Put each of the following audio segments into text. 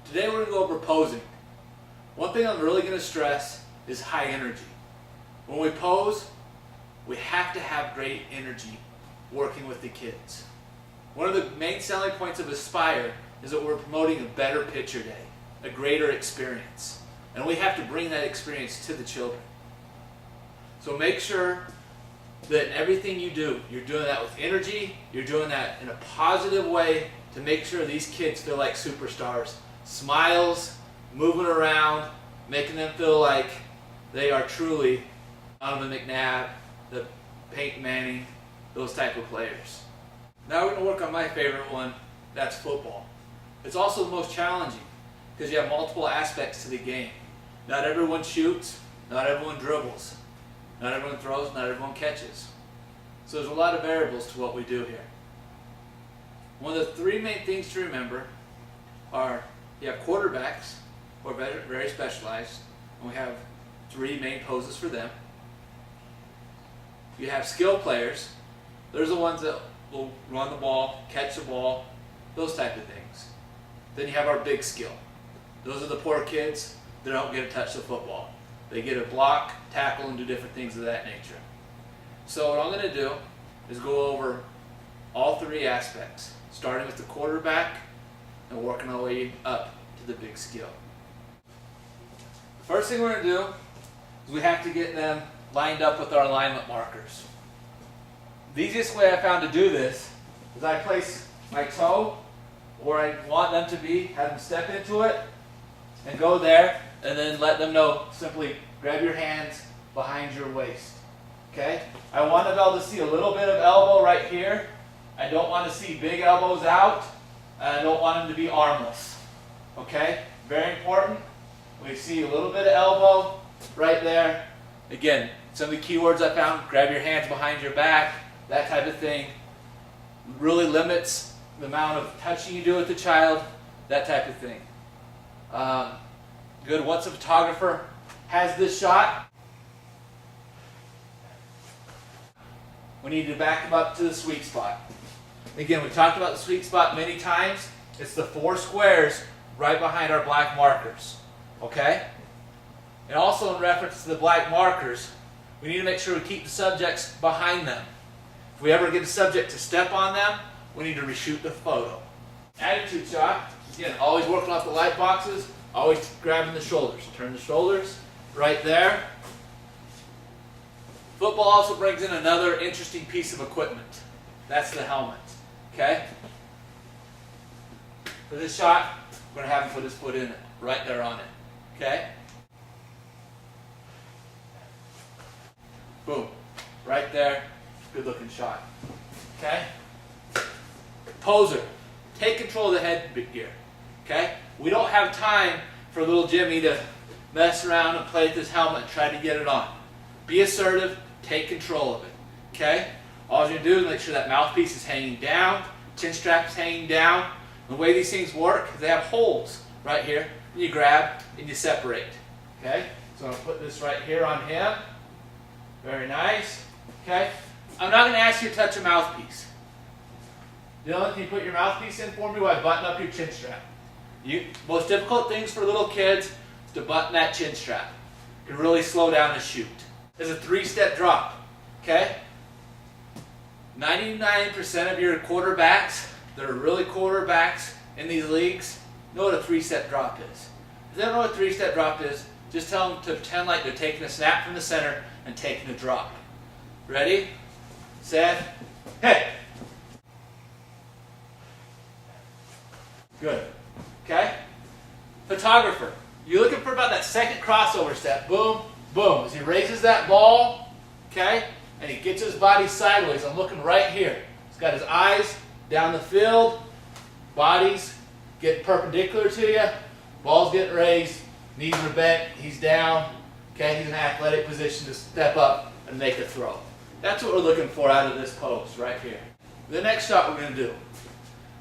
Today we're going to go over posing. One thing I'm really going to stress is high energy. When we pose, we have to have great energy working with the kids. One of the main selling points of Aspire is that we're promoting a better picture day, a greater experience. And we have to bring that experience to the children. So make sure that everything you do, you're doing that with energy, you're doing that in a positive way to make sure these kids feel like superstars. Smiles, moving around, making them feel like they are truly Donovan McNabb, the Peyton Manning, those type of players. Now we're going to work on my favorite one, that's football. It's also the most challenging because you have multiple aspects to the game. Not everyone shoots, not everyone dribbles, not everyone throws, not everyone catches. So there's a lot of variables to what we do here. One of the three main things to remember are you have quarterbacks who are very specialized, and we have three main poses for them. You have skill players. Those are the ones that will run the ball, catch the ball, those type of things. Then you have our big skill. Those are the poor kids that don't get to touch the football. They get to block, tackle, and do different things of that nature. So what I'm going to do is go over all three aspects, starting with the quarterback and working our way up to the big skill. The first thing we're going to do is we have to get them lined up with our alignment markers. The easiest way I found to do this is I place my toe where I want them to be, have them step into it, and go there, and then let them know, simply grab your hands behind your waist. Okay? I want to be able to see a little bit of elbow right here. I don't want to see big elbows out. I don't want them to be armless. Okay? Very important. We see a little bit of elbow right there. Again, some of the keywords I found, grab your hands behind your back, that type of thing. Really limits the amount of touching you do with the child, that type of thing. Good. Once a photographer has this shot, we need to back them up to the sweet spot. Again, we talked about the sweet spot many times. It's the 4 squares right behind our black markers. Okay? And also in reference to the black markers, we need to make sure we keep the subjects behind them. If we ever get a subject to step on them, we need to reshoot the photo. Attitude shot. Again, always working off the light boxes, always grabbing the shoulders. Turn the shoulders right there. Football also brings in another interesting piece of equipment. That's the helmet. Okay? For this shot, we're going to have him put his foot in it, right there on it. Okay? Boom. Right there. Good looking shot. Okay? Poser. Take control of the headgear. Okay? We don't have time for little Jimmy to mess around and play with his helmet and try to get it on. Be assertive. Take control of it. Okay? All you're going to do is make sure that mouthpiece is hanging down, chin strap is hanging down. The way these things work is they have holes right here. And you grab and you separate. Okay? So I'm going to put this right here on him. Very nice. Okay? I'm not going to ask you to touch a mouthpiece. Dylan, can you put your mouthpiece in for me while I button up your chin strap? Most difficult things for little kids is to button that chin strap. It can really slow down the shoot. It's a 3-step drop. Okay? 99% of your quarterbacks that are really quarterbacks in these leagues know what a 3-step drop is. If they don't know what a 3-step drop is, just tell them to pretend like they're taking a snap from the center and taking a drop. Ready, set, hit. Good. Okay? Photographer, you're looking for about that second crossover step. Boom, boom. As he raises that ball, okay, and he gets his body sideways. I'm looking right here. He's got his eyes down the field. Body's getting perpendicular to you. Ball's getting raised. Knees are bent. He's down. Okay, he's in an athletic position to step up and make a throw. That's what we're looking for out of this pose right here. The next shot we're going to do,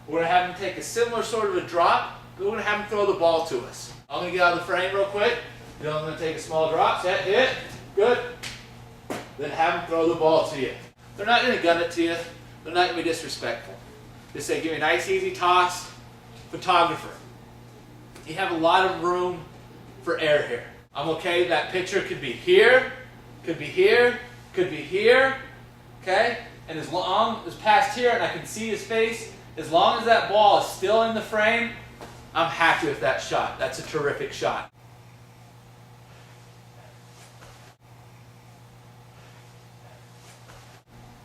we're going to have him take a similar sort of a drop, but we're going to have him throw the ball to us. I'm going to get out of the frame real quick. Then I'm going to take a small drop, set, hit, good. Then have him throw the ball to you. They're not going to gun it to you. They're not going to be disrespectful. Just say, give me a nice easy toss. Photographer. you have a lot of room for error here. I'm okay, that pitcher could be here, could be here, could be here, okay? And as long as past here and I can see his face, as long as that ball is still in the frame, I'm happy with that shot. That's a terrific shot.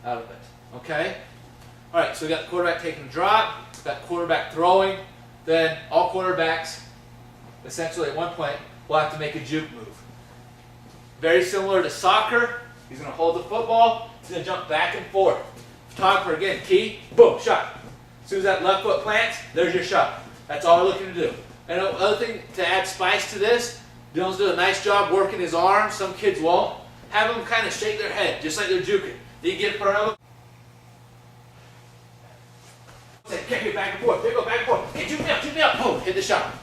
Out of it, okay? All right, so we got the quarterback taking a drop, got quarterback throwing, then all quarterbacks, essentially at one point, will have to make a juke move. Very similar to soccer, he's gonna hold the football, he's gonna jump back and forth. Photographer again, key, boom, shot. As soon as that left foot plants, there's your shot. That's all we're looking to do. And another thing to add spice to this, Dylan's doing a nice job working his arms, some kids won't. Have them kind of shake their head, just like they're juking. Then you get in front of them. Say, back and forth, go back and forth. Hey, juke me up, boom, hit the shot.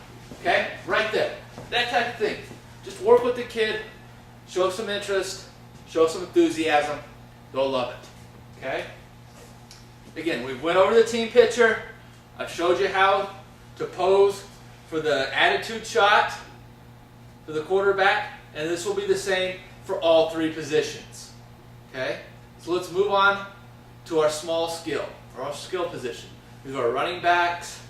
Okay, right there. That type of thing. Just work with the kid, show some interest, show some enthusiasm, they'll love it. Okay? Again, we went over the team picture. I've showed you how to pose for the attitude shot for the quarterback, and this will be the same for all three positions. Okay? So let's move on to our small skill, or our skill position. These are our running backs,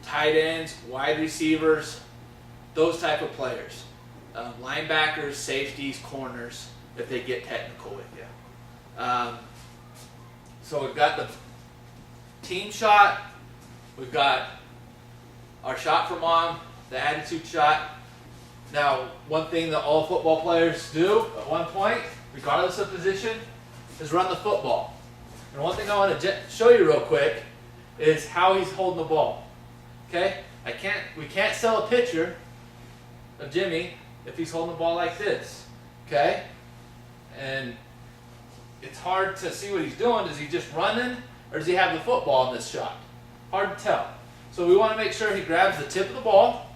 tight ends, wide receivers, those type of players. Linebackers, safeties, corners, if they get technical with you. So we've got the team shot, we've got our shot for mom, the attitude shot. Now, one thing that all football players do at one point, regardless of position, is run the football. And one thing I want to show you real quick is how he's holding the ball. Okay? We can't sell a picture of Jimmy if he's holding the ball like this. Okay? And it's hard to see what he's doing. Is he just running, or does he have the football in this shot? Hard to tell. So we want to make sure he grabs the tip of the ball,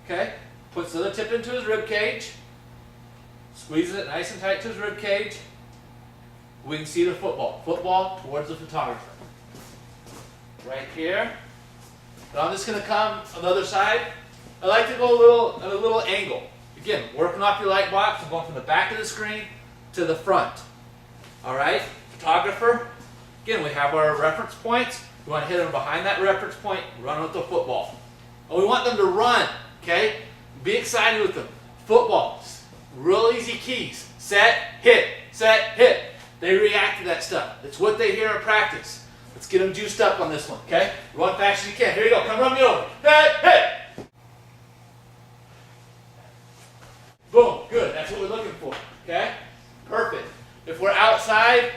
okay? Puts the other tip into his rib cage, squeezes it nice and tight to his rib cage. We can see the football. Football towards the photographer. Right here. Now I'm just going to come on the other side. I like to go at a little angle. Again, working off your light box. I'm going from the back of the screen to the front. All right, photographer. Again, we have our reference points. We want to hit them behind that reference point, run with the football. And we want them to run, okay? Be excited with them. Football, real easy keys. Set, hit, set, hit. They react to that stuff. It's what they hear in practice. Let's get them juiced up on this one, okay? Run fast as you can. Here you go. Come run me over. Hit, hit. Boom. Good. That's what we're looking for, okay? Perfect. If we're outside,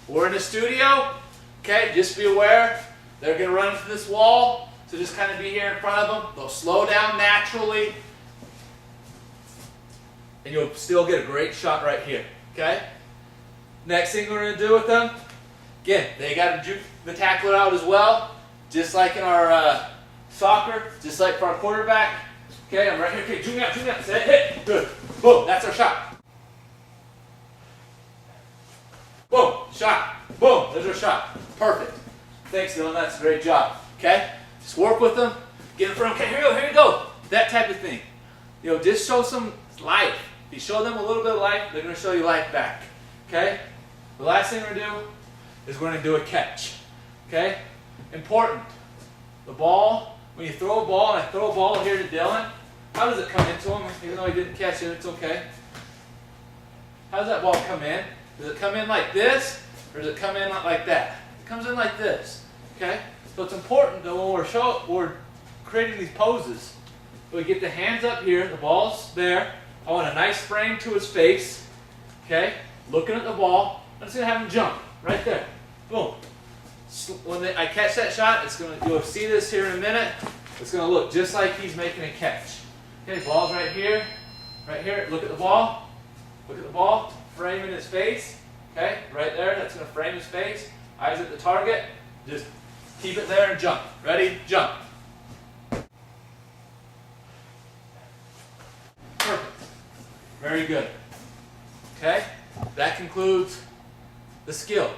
we're in a studio, okay, just be aware they're going to run into this wall, so just kind of be here in front of them. They'll slow down naturally, and you'll still get a great shot right here, okay? Next thing we're going to do with them, again, they got to juke the tackler out as well, just like in our soccer, just like for our quarterback. Okay, I'm right here. Okay, juke me up, set, hit. Good. Boom, that's our shot. Boom, shot. Boom, there's our shot. Perfect. Thanks, Dylan. That's a great job. Okay? Just work with them. Get in front of them. Okay, here you go. That type of thing. You know, just show some life. If you show them a little bit of life, they're going to show you life back. Okay? The last thing we're going to do is we're going to do a catch. Okay? Important. The ball, when you throw a ball, and I throw a ball here to Dylan, how does it come into him? Even though he didn't catch it, it's okay. How does that ball come in? Does it come in like this, or does it come in like that? It comes in like this, okay? So it's important that when we're creating these poses, we get the hands up here, the ball's there. I want a nice frame to his face, okay? Looking at the ball. I'm just gonna have him jump right there. Boom. When I catch that shot, you'll see this here in a minute. It's gonna look just like he's making a catch. Okay, ball's right here. Right here. Look at the ball. Look at the ball. Frame in his face, okay, right there, that's going to frame his face, eyes at the target, just keep it there and jump. Ready? Jump. Perfect. Very good. Okay, that concludes the skill.